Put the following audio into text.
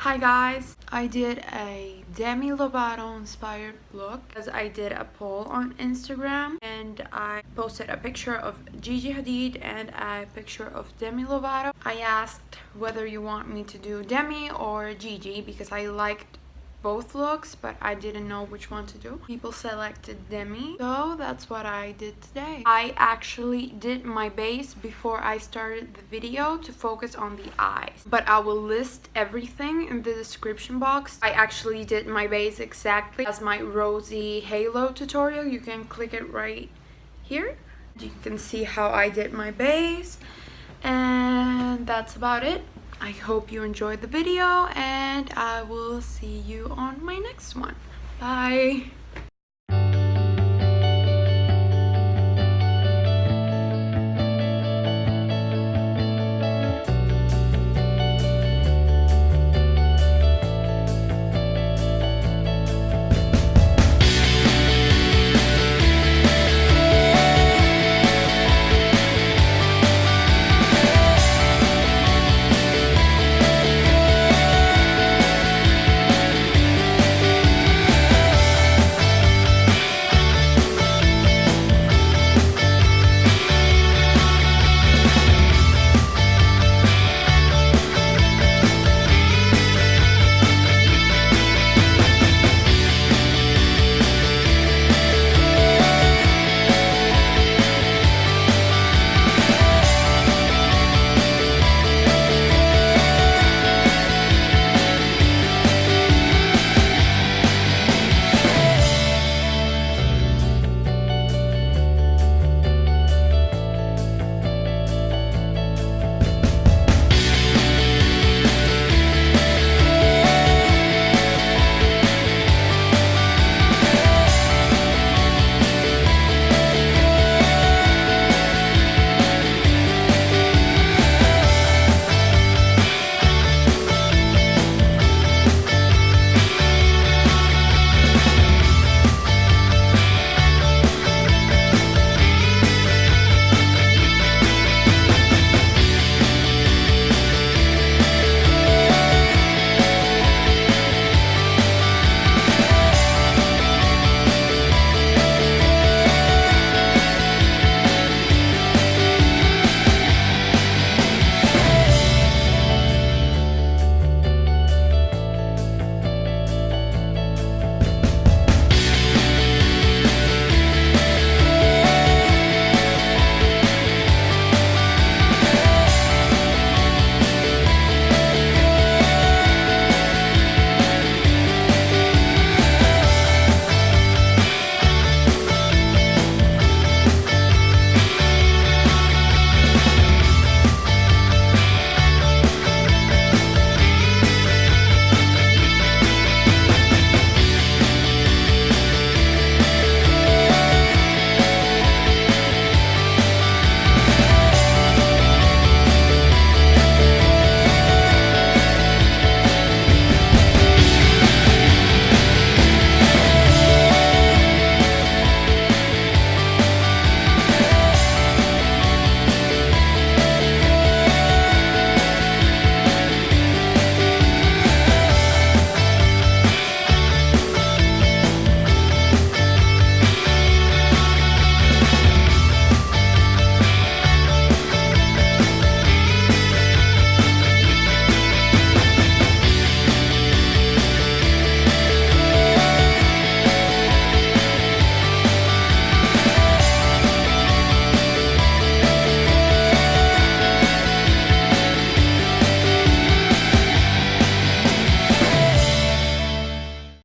Hi guys, I did a Demi Lovato inspired look as I did a poll on Instagram and I posted a picture of Gigi Hadid and a picture of Demi Lovato. I asked whether you want me to do Demi or Gigi because I liked both looks but I didn't know which one to do. People selected Demi, so that's what I did today. I actually did my base before I started the video to focus on the eyes, but I will list everything in the description box. I actually did my base exactly as my Rosé Halo tutorial. You can click it right here. You can see how I did my base, and that's about it. I hope you enjoyed the video and I will see you on my next one. Bye!